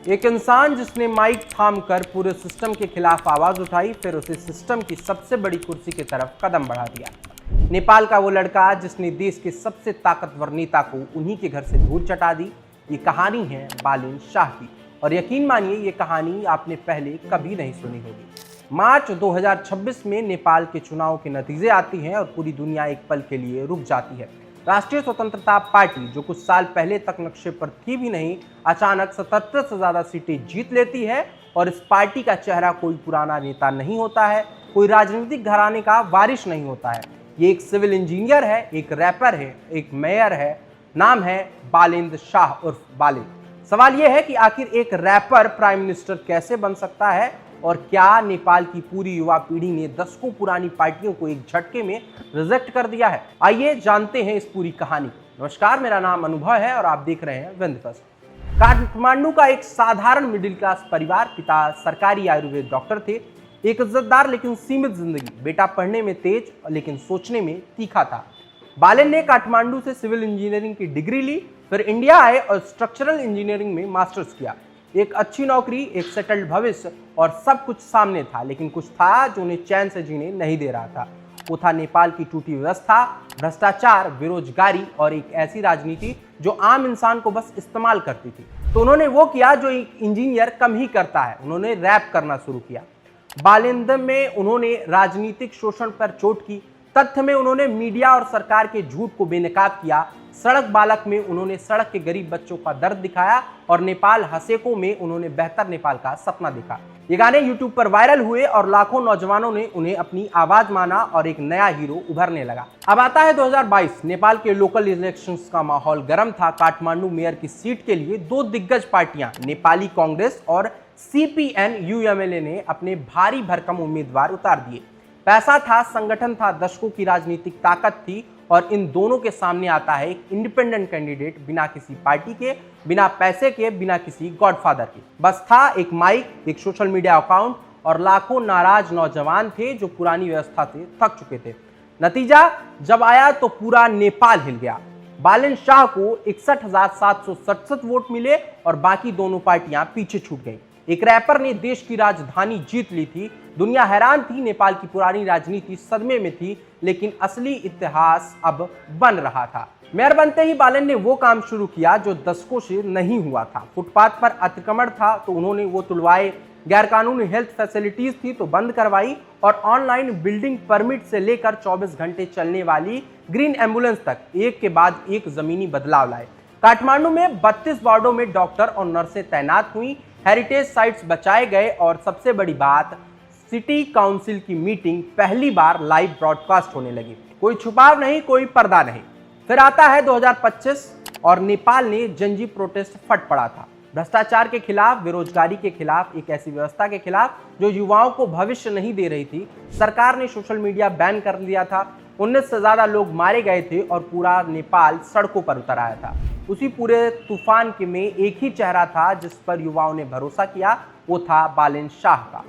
एक इंसान जिसने माइक थामकर पूरे सिस्टम के खिलाफ आवाज उठाई, फिर उसे सिस्टम की सबसे बड़ी कुर्सी की तरफ कदम बढ़ा दिया। नेपाल का वो लड़का जिसने देश के सबसे ताकतवर नेता को उन्हीं के घर से धूल चटा दी। ये कहानी है बालेन शाह की, और यकीन मानिए ये कहानी आपने पहले कभी नहीं सुनी होगी। मार्च 2026 में नेपाल के चुनाव के नतीजे आती हैं और पूरी दुनिया एक पल के लिए रुक जाती है। राष्ट्रीय स्वतंत्रता पार्टी, जो कुछ साल पहले तक नक्शे पर थी भी नहीं, अचानक 77 से ज्यादा सीटें जीत लेती है। और इस पार्टी का चेहरा कोई पुराना नेता नहीं होता है, कोई राजनीतिक घराने का वारिस नहीं होता है। ये एक सिविल इंजीनियर है, एक रैपर है, एक मेयर है। नाम है बालेन शाह उर्फ बालेन। सवाल यह है कि आखिर एक रैपर प्राइम मिनिस्टर कैसे बन सकता है, और क्या नेपाल की पूरी युवा पीढ़ी ने दशकों पुरानी पार्टियों को एक झटके में रिजेक्ट कर दिया है? आइए जानते हैं इस पूरी कहानी। नमस्कार, मेरा नाम अनुभव है और आप देख रहे हैं विंध्य फर्स्ट। काठमांडू का एक साधारण मिडिल क्लास परिवार, पिता सरकारी आयुर्वेद डॉक्टर थे। एक इज्जतदार लेकिन सीमित जिंदगी। बेटा पढ़ने में तेज लेकिन सोचने में तीखा था। बालेन ने काठमांडू से सिविल इंजीनियरिंग की डिग्री ली, फिर इंडिया आए और स्ट्रक्चरल इंजीनियरिंग में मास्टर्स किया। एक अच्छी नौकरी, एक सेटल्ड भविष्य और सब कुछ सामने था, लेकिन कुछ था जो उन्हें चैन से जीने नहीं दे रहा था। वो था नेपाल की टूटी व्यवस्था, भ्रष्टाचार, बेरोजगारी और एक ऐसी राजनीति जो आम इंसान को बस इस्तेमाल करती थी। तो उन्होंने वो किया जो एक इंजीनियर कम ही करता है, उन्होंने रैप करना शुरू किया। बालेंदम में उन्होंने राजनीतिक शोषण पर चोट की, तथ्य में उन्होंने मीडिया और सरकार के झूठ को बेनकाब किया, सड़क बालक में उन्होंने सड़क के गरीब बच्चों का दर्द दिखाया, और नेपाल हसेको में उन्होंने बेहतर नेपाल का सपना देखा। ये गाने यूट्यूब पर वायरल हुए और लाखों नौजवानों ने उन्हें अपनी आवाज माना और एक नया हीरो उभरने लगा। अब आता है 2022। नेपाल के लोकल इलेक्शंस का माहौल गर्म था। काठमांडू मेयर की सीट के लिए दो दिग्गज पार्टियां, नेपाली कांग्रेस और CPN UMLA ने अपने भारी भरकम उम्मीदवार उतार दिए। पैसा था, संगठन था, दशकों की राजनीतिक ताकत थी, और इन दोनों के सामने आता है एक इंडिपेंडेंट कैंडिडेट, बिना किसी पार्टी के, बिना पैसे के, बिना किसी गॉडफादर के। बस था एक माइक, एक सोशल मीडिया अकाउंट और लाखों नाराज नौजवान थे जो पुरानी व्यवस्था से थक चुके थे। नतीजा जब आया तो पूरा नेपाल हिल गया। बालेन शाह को 61,767 वोट मिले और बाकी दोनों पार्टियां पीछे छूट गईं। एक रैपर ने देश की राजधानी जीत ली थी। दुनिया हैरान थी, नेपाल की पुरानी राजनीति सदमे में थी, लेकिन असली इतिहास अब बन रहा था। मेयर बनते ही बालेन ने वो काम शुरू किया जो दशकों से नहीं हुआ था। फुटपाथ पर अतिक्रमण था तो उन्होंने वो तुड़वाए, गैरकानूनी हेल्थ फैसिलिटीज थी तो बंद करवाई, और ऑनलाइन बिल्डिंग परमिट से लेकर 24 घंटे चलने वाली ग्रीन एम्बुलेंस तक एक के बाद एक जमीनी बदलाव लाए। काठमांडू में 32 वार्डों में डॉक्टर और नर्सें तैनात हुई, हेरिटेज साइट्स बचाए गए, और सबसे बड़ी बात, सिटी काउंसिल की मीटिंग पहली बार लाइव ब्रॉडकास्ट होने लगी। कोई छुपाव नहीं, कोई पर्दा नहीं। फिर आता है 2025 और नेपाल ने जनजी प्रोटेस्ट फट पड़ा था। भ्रष्टाचार के खिलाफ, बेरोजगारी के खिलाफ, एक ऐसी व्यवस्था के खिलाफ जो युवाओं को भविष्य नहीं दे रही थी। सरकार ने सोशल मीडिया बैन कर दिया था। 19 से ज्यादा लोग मारे गए थे और पूरा नेपाल सड़कों पर उतर आया था। उसी पूरे तूफान के में एक ही चेहरा था जिस पर युवाओं ने भरोसा किया, वो था बालेन शाह का।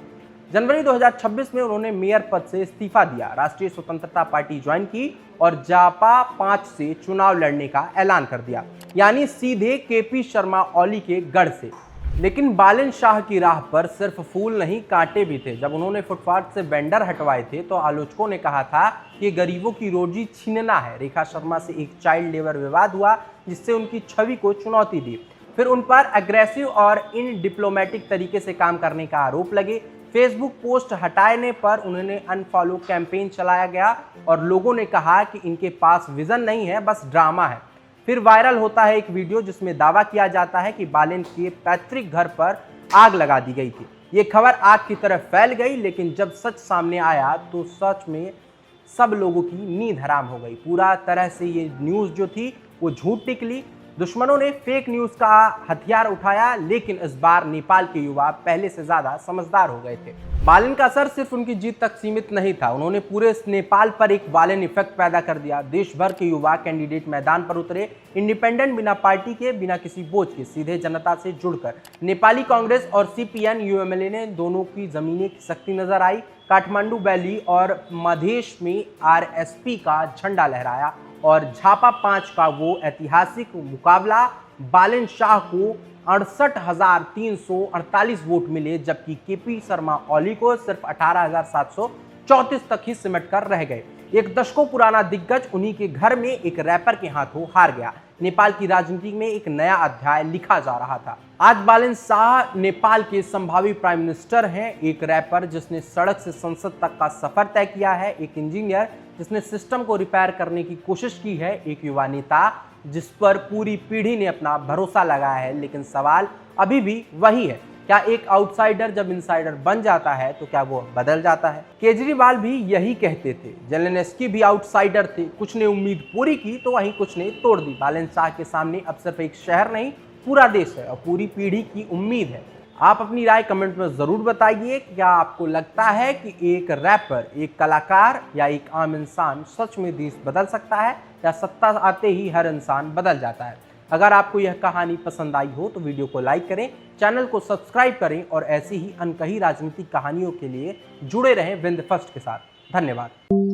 जनवरी 2026 में उन्होंने मेयर पद से इस्तीफा दिया, राष्ट्रीय स्वतंत्रता पार्टी ज्वाइन की और जापा 5 से चुनाव लड़ने का ऐलान कर दिया, यानी सीधे KP शर्मा ओली के गढ़ से। लेकिन बालेन शाह की राह पर सिर्फ फूल नहीं, कांटे भी थे। जब उन्होंने फुटपाथ से वेंडर हटवाए थे तो आलोचकों ने कहा था कि गरीबों की रोजी छीनना है। रेखा शर्मा से एक चाइल्ड लेबर विवाद हुआ जिससे उनकी छवि को चुनौती दी। फिर उन पर एग्रेसिव और इन डिप्लोमेटिक तरीके से काम करने का आरोप लगे। फेसबुक पोस्ट हटाने पर उन्होंने अनफॉलो कैंपेन चलाया गया और लोगों ने कहा कि इनके पास विजन नहीं है, बस ड्रामा है। फिर वायरल होता है एक वीडियो जिसमें दावा किया जाता है कि बालेन के पैतृक घर पर आग लगा दी गई थी। ये खबर आग की तरह फैल गई, लेकिन जब सच सामने आया तो सच में सब लोगों की नींद हराम हो गई। पूरा तरह से ये न्यूज़ जो थी वो झूठ निकली। दुश्मनों ने फेक न्यूज़ का हथियार उठाया, लेकिन इस बार नेपाल के युवा पहले से ज्यादा समझदार हो गए थे। बालेन का असर सिर्फ उनकी जीत तक सीमित नहीं था, उन्होंने पूरे नेपाल पर एक बालेन इफेक्ट पैदा कर दिया। देश भर के युवा कैंडिडेट मैदान पर उतरे, इंडिपेंडेंट, बिना पार्टी के, बिना किसी बोझ के, सीधे जनता से जुड़कर। नेपाली कांग्रेस और CPN UMLA ने दोनों की जमीनी शक्ति नजर आई। काठमांडू वैली और मधेश में RSP का झंडा लहराया और झापा 5 का वो ऐतिहासिक मुकाबला बालेन शाह को 68,348 वोट मिले, जबकि केपी शर्मा ओली को सिर्फ 18,734 तक ही सिमट कर रह गए। एक दशकों पुराना दिग्गज उन्हीं के घर में एक रैपर के हाथों हार गया। नेपाल की राजनीति में एक नया अध्याय लिखा जा रहा था। आज बालेन शाह नेपाल के संभावित प्राइम मिनिस्टर हैं। एक रैपर जिसने सड़क से संसद तक का सफर तय किया है, एक इंजीनियर जिसने सिस्टम को रिपेयर करने की कोशिश की है, एक युवा नेता जिस पर पूरी पीढ़ी ने अपना भरोसा लगाया है। लेकिन सवाल अभी भी वही है, क्या एक आउटसाइडर जब इनसाइडर बन जाता है तो क्या वो बदल जाता है? केजरीवाल भी यही कहते थे। जेलेंस्की भी आउटसाइडर थे, कुछ ने उम्मीद पूरी की तो वहीं कुछ ने तोड़ दी। बालेन शाह के सामने अब सिर्फ एक शहर नहीं, पूरा देश है और पूरी पीढ़ी की उम्मीद है। आप अपनी राय कमेंट में जरूर बताइए। क्या आपको लगता है कि एक रैपर, एक कलाकार या एक आम इंसान सच में देश बदल सकता है, या सत्ता आते ही हर इंसान बदल जाता है? अगर आपको यह कहानी पसंद आई हो तो वीडियो को लाइक करें, चैनल को सब्सक्राइब करें और ऐसी ही अनकही राजनीतिक कहानियों के लिए जुड़े रहें विंध्य फर्स्ट के साथ। धन्यवाद।